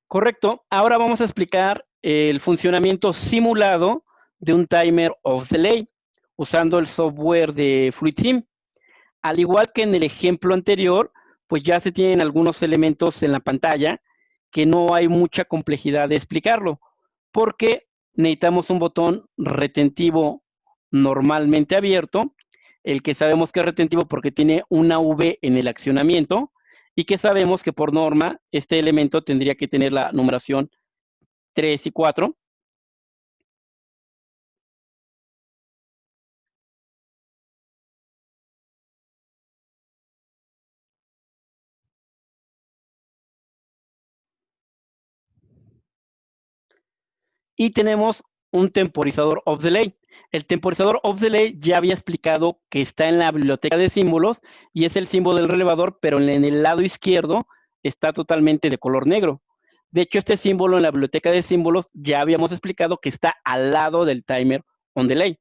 Correcto. Ahora vamos a explicar el funcionamiento simulado de un timer of delay usando el software de FluidSim. Al igual que en el ejemplo anterior, pues ya se tienen algunos elementos en la pantalla que no hay mucha complejidad de explicarlo, porque necesitamos un botón retentivo normalmente abierto, el que sabemos que es retentivo porque tiene una V en el accionamiento, y que sabemos que por norma este elemento tendría que tener la numeración 3 y 4. Y tenemos un temporizador of delay. El temporizador of delay ya había explicado que está en la biblioteca de símbolos y es el símbolo del relevador, pero en el lado izquierdo está totalmente de color negro. De hecho, este símbolo en la biblioteca de símbolos ya habíamos explicado que está al lado del timer on delay.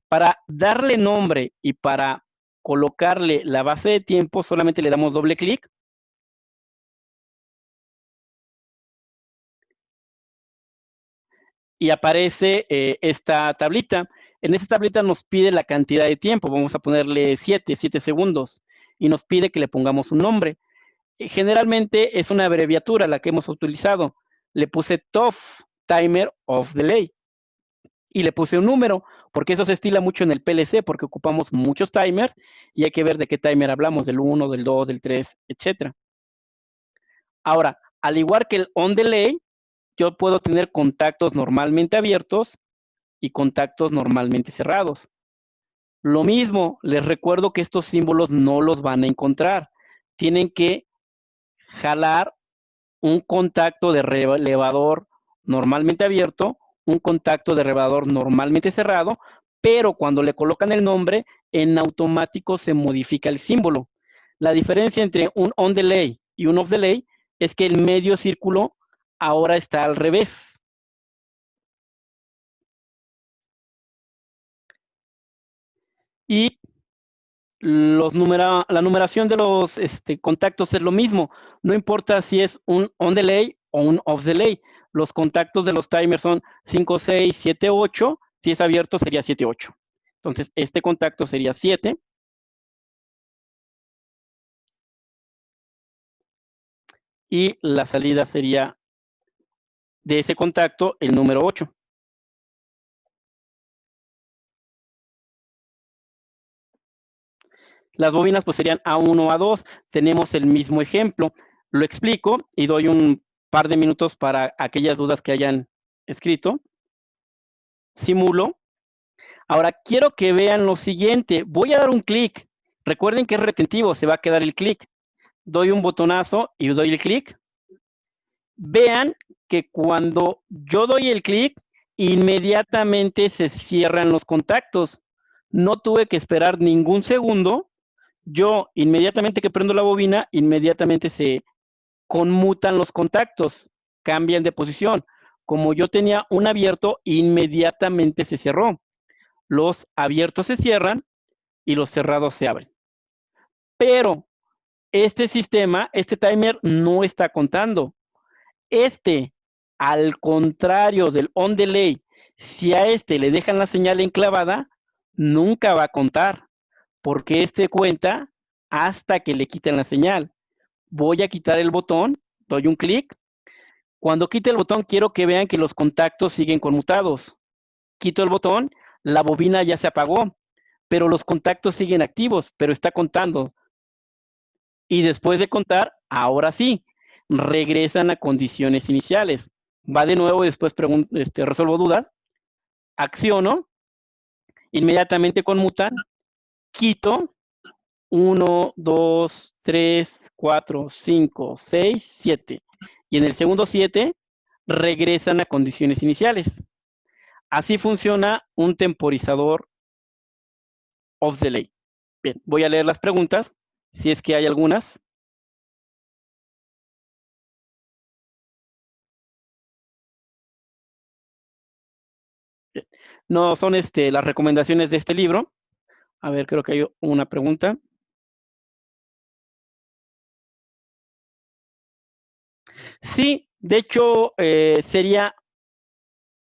Para darle nombre y para colocarle la base de tiempo, solamente le damos doble clic. Y aparece esta tablita. En esta tablita nos pide la cantidad de tiempo. Vamos a ponerle 7 segundos. Y nos pide que le pongamos un nombre. Generalmente es una abreviatura la que hemos utilizado. Le puse TOF, Timer of Delay. Y le puse un número, porque eso se estila mucho en el PLC, porque ocupamos muchos timers y hay que ver de qué timer hablamos, del 1, del 2, del 3, etc. Ahora, al igual que el on delay, yo puedo tener contactos normalmente abiertos y contactos normalmente cerrados. Lo mismo, les recuerdo que estos símbolos no los van a encontrar. Tienen que jalar un contacto de relevador normalmente abierto, un contacto de relevador normalmente cerrado, pero cuando le colocan el nombre, en automático se modifica el símbolo. La diferencia entre un on delay y un off delay es que el medio círculo ahora está al revés. Y la numeración de los contactos es lo mismo. No importa si es un on delay o un off delay. Los contactos de los timers son 5, 6, 7, 8. Si es abierto sería 7, 8. Entonces, este contacto sería 7. Y la salida sería de ese contacto el número 8. Las bobinas pues serían A1, A2. Tenemos el mismo ejemplo. Lo explico y doy un par de minutos para aquellas dudas que hayan escrito. Simulo. Ahora quiero que vean lo siguiente. Voy a dar un clic. Recuerden que es retentivo, se va a quedar el clic. Doy un botonazo y doy el clic. Vean que cuando yo doy el clic, inmediatamente se cierran los contactos. No tuve que esperar ningún segundo. Yo, inmediatamente que prendo la bobina, inmediatamente se conmutan los contactos, cambian de posición. Como yo tenía un abierto, inmediatamente se cerró. Los abiertos se cierran y los cerrados se abren. Pero este sistema, este timer no está contando. Al contrario del on delay, si a le dejan la señal enclavada, nunca va a contar, porque cuenta hasta que le quiten la señal. Voy a quitar el botón, doy un clic. Cuando quite el botón, quiero que vean que los contactos siguen conmutados. Quito el botón, la bobina ya se apagó, pero los contactos siguen activos, pero está contando. Y después de contar, ahora sí, regresan a condiciones iniciales. Va de nuevo y después resuelvo dudas. Acciono, inmediatamente conmutan, quito, 1, 2, 3, 4, 5, 6, 7. Y en el segundo 7, regresan a condiciones iniciales. Así funciona un temporizador of delay. Bien, voy a leer las preguntas, si es que hay algunas. Bien. No son las recomendaciones de este libro. A ver, creo que hay una pregunta. Sí, de hecho, sería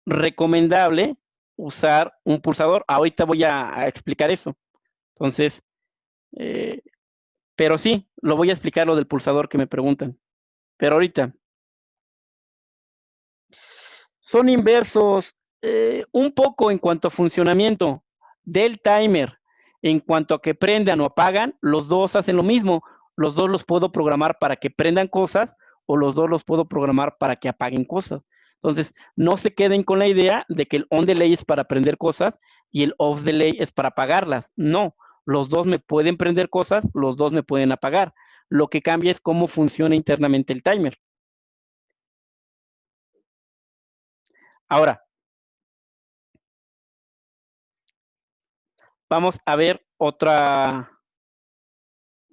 recomendable usar un pulsador. Ahorita voy a explicar eso. Entonces, eh, pero sí, lo voy a explicar lo del pulsador que me preguntan. Pero ahorita, son inversos, un poco en cuanto a funcionamiento del timer, en cuanto a que prendan o apagan, los dos hacen lo mismo. Los dos los puedo programar para que prendan cosas o los dos los puedo programar para que apaguen cosas. Entonces, no se queden con la idea de que el on delay es para prender cosas y el off delay es para apagarlas. No, los dos me pueden prender cosas, los dos me pueden apagar. Lo que cambia es cómo funciona internamente el timer. Ahora, vamos a ver otra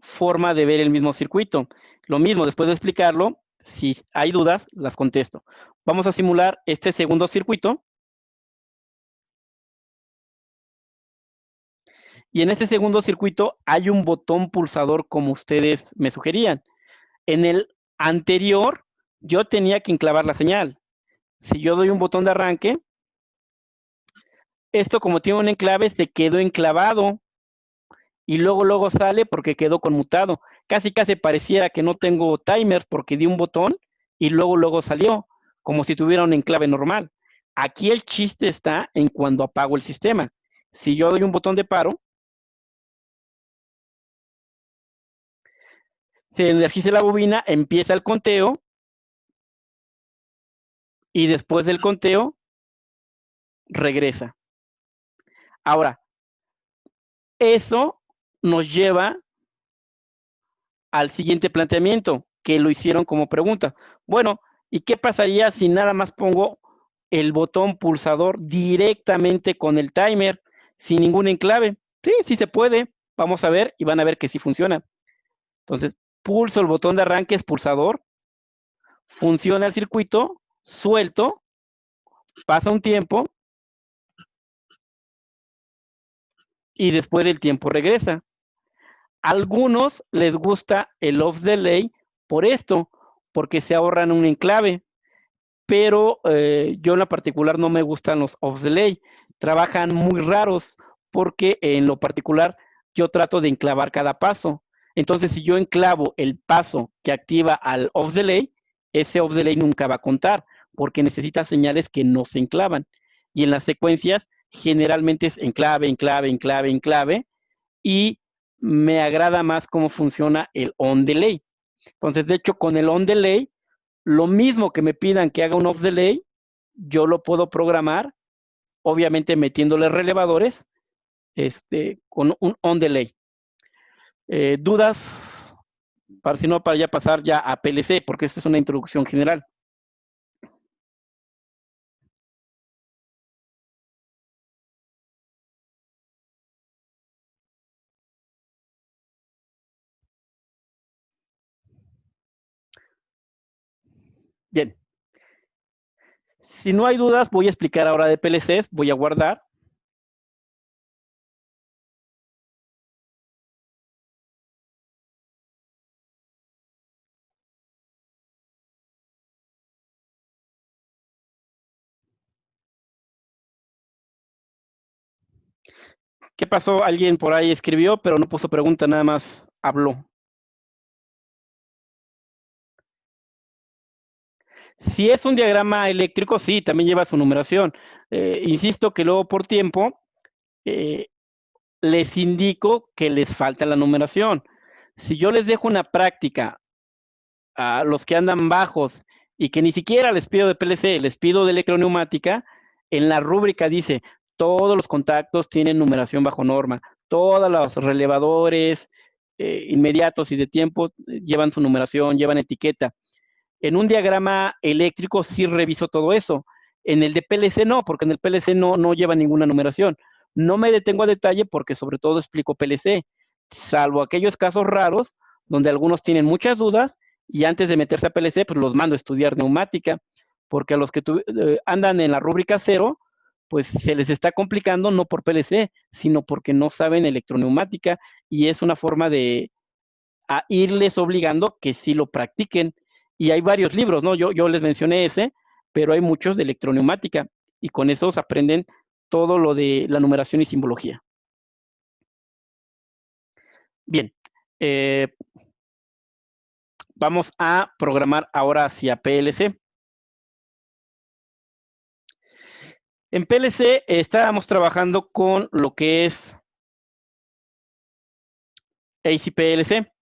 forma de ver el mismo circuito. Lo mismo, después de explicarlo, si hay dudas, las contesto. Vamos a simular este segundo circuito. Y en este segundo circuito hay un botón pulsador como ustedes me sugerían. En el anterior, yo tenía que enclavar la señal. Si yo doy un botón de arranque, esto como tiene un enclave, se quedó enclavado y luego sale porque quedó conmutado. Casi pareciera que no tengo timers porque di un botón y luego salió, como si tuviera un enclave normal. Aquí el chiste está en cuando apago el sistema. Si yo doy un botón de paro, se energiza la bobina, empieza el conteo y después del conteo regresa. Ahora, eso nos lleva al siguiente planteamiento, que lo hicieron como pregunta. Bueno, ¿y qué pasaría si nada más pongo el botón pulsador directamente con el timer sin ningún enclave? Sí, sí se puede. Vamos a ver y van a ver que sí funciona. Entonces, pulso el botón de arranque, es pulsador, funciona el circuito, suelto, pasa un tiempo y después del tiempo regresa. A algunos les gusta el off delay por esto, porque se ahorran un enclave. Pero yo en lo particular no me gustan los off delay, trabajan muy raros porque en lo particular yo trato de enclavar cada paso. Entonces, si yo enclavo el paso que activa al off delay, ese off delay nunca va a contar porque necesita señales que no se enclavan. Y en las secuencias generalmente es enclave, enclave, enclave, enclave y me agrada más cómo funciona el on delay. Entonces, de hecho, con el on delay lo mismo que me pidan que haga un off delay, yo lo puedo programar, obviamente metiéndole relevadores, con un on delay. ¿Dudas? Para si no, para ya pasar ya a PLC, porque esta es una introducción general. Bien. Si no hay dudas, voy a explicar ahora de PLCs, voy a guardar. ¿Qué pasó? Alguien por ahí escribió, pero no puso pregunta, nada más habló. Si es un diagrama eléctrico, sí, también lleva su numeración. Insisto que luego por tiempo les indico que les falta la numeración. Si yo les dejo una práctica a los que andan bajos y que ni siquiera les pido de PLC, les pido de electroneumática, en la rúbrica dice, todos los contactos tienen numeración bajo norma, todos los relevadores inmediatos y de tiempo llevan su numeración, llevan etiqueta. En un diagrama eléctrico sí reviso todo eso. En el de PLC no, porque en el PLC no lleva ninguna numeración. No me detengo a detalle porque sobre todo explico PLC, salvo aquellos casos raros donde algunos tienen muchas dudas y antes de meterse a PLC, pues los mando a estudiar neumática, porque a los que andan en la rúbrica 0, pues se les está complicando no por PLC, sino porque no saben electroneumática y es una forma de irles obligando que sí lo practiquen. Y hay varios libros, ¿no? Yo les mencioné ese, pero hay muchos de electroneumática y con esos aprenden todo lo de la numeración y simbología. Bien, vamos a programar ahora hacia PLC. En PLC estábamos trabajando con lo que es ACPLC.